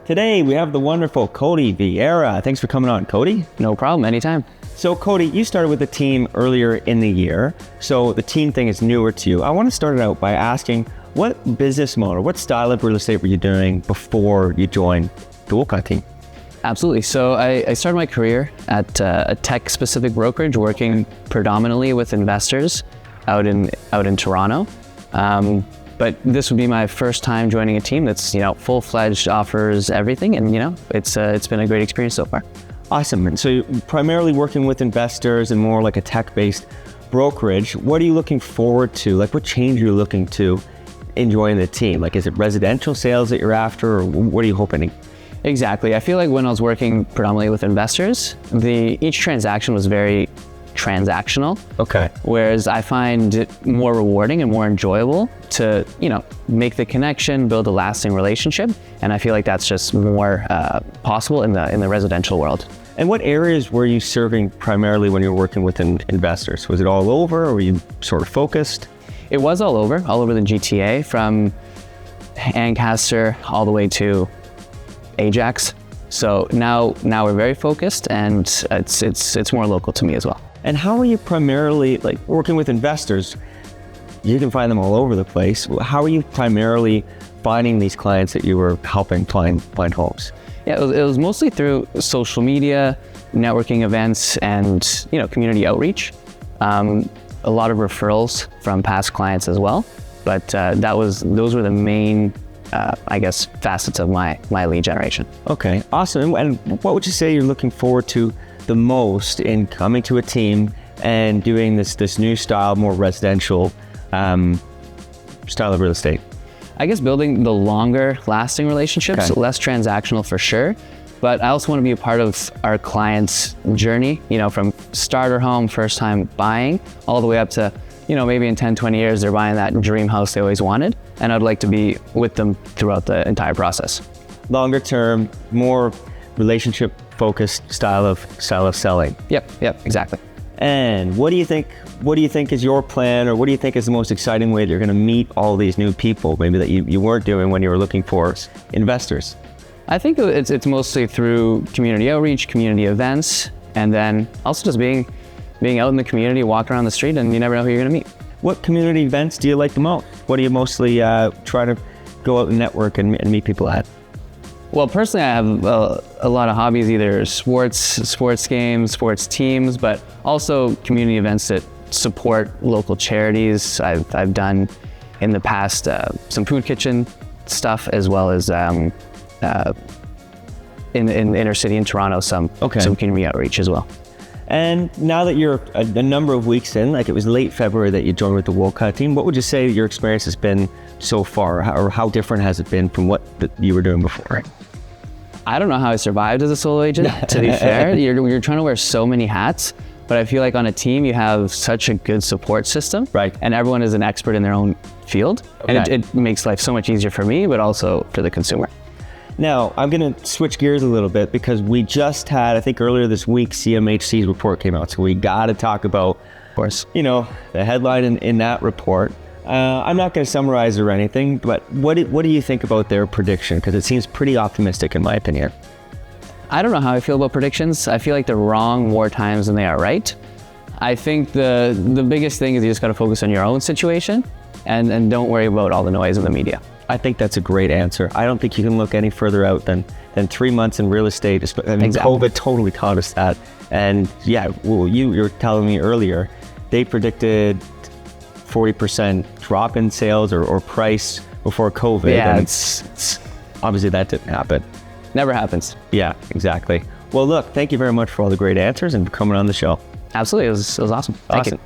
Today we have the wonderful Cody Vieira. Thanks for coming on, Cody. No problem, anytime. So Cody, you started with the team earlier in the year, so the team thing is newer to you. I want to start it out by asking, what business model, what style of real estate were you doing before you joined the Woolcott team? Absolutely. So I started my career at a tech-specific brokerage, working predominantly with investors out in Toronto. But this would be my first time joining a team that's full-fledged, offers everything, and it's been a great experience so far. Awesome. And so you're primarily working with investors and more like a tech-based brokerage. What are you looking forward to? Like, what change are you looking to enjoying the team? Like, is it residential sales that you're after, or what are you hoping? Exactly. I feel like when I was working predominantly with investors, each transaction was very transactional. Okay. Whereas I find it more rewarding and more enjoyable to, make the connection, build a lasting relationship. And I feel like that's just more possible in the residential world. And what areas were you serving primarily when you were working with investors? Was it all over, or were you sort of focused? It was all over the GTA, from Ancaster all the way to Ajax. So now we're very focused, and it's more local to me as well. And how are you primarily, like, working with investors? You can find them all over the place. How are you primarily finding these clients that you were helping find homes? Yeah, it was mostly through social media, networking events, and community outreach. A lot of referrals from past clients as well. But those were the main facets of my lead generation. Okay, awesome. And what would you say you're looking forward to the most in coming to a team and doing this new style, more residential style of real estate? I guess building the longer lasting relationships, Okay. Less transactional for sure. But I also want to be a part of our clients' journey, from starter home, first time buying, all the way up to, maybe in 10, 20 years, they're buying that dream house they always wanted. And I'd like to be with them throughout the entire process. Longer term, more relationship focused style of selling. Yep, exactly. And what do you think is your plan, or what do you think is the most exciting way that you're going to meet all these new people, maybe that you weren't doing when you were looking for investors? I think it's mostly through community outreach, community events, and then also just being out in the community, walking around the street, and you never know who you're going to meet. What community events do you like the most? What do you mostly try to go out and network and meet people at? Well, personally, I have a lot of hobbies, either sports games, sports teams, but also community events that support local charities. I've done in the past some food kitchen stuff, as well as in the inner city in Toronto, some community outreach as well. And now that you're a number of weeks in, like it was late February that you joined with the Woolcott team, what would you say your experience has been so far, or how different has it been from what you were doing before? I don't know how I survived as a solo agent, to be fair. You're trying to wear so many hats, but I feel like on a team you have such a good support system, right? And everyone is an expert in their own field, and it makes life so much easier for me, but also for the consumer. Now, I'm going to switch gears a little bit, because we just had, I think earlier this week, CMHC's report came out. So we got to talk about, of course, the headline in that report. I'm not going to summarize it or anything, but what do you think about their prediction? Because it seems pretty optimistic in my opinion. I don't know how I feel about predictions. I feel like they're wrong more times than they are right. I think the biggest thing is you just got to focus on your own situation and don't worry about all the noise in the media. I think that's a great answer. I don't think you can look any further out than 3 months in real estate. I mean, exactly. COVID totally taught us that. And yeah, well, you were telling me earlier, they predicted 40% drop in sales or price before COVID. Yeah, and it's obviously that didn't happen. Never happens. Yeah, exactly. Well, look, thank you very much for all the great answers and for coming on the show. Absolutely, it was awesome. Thank you.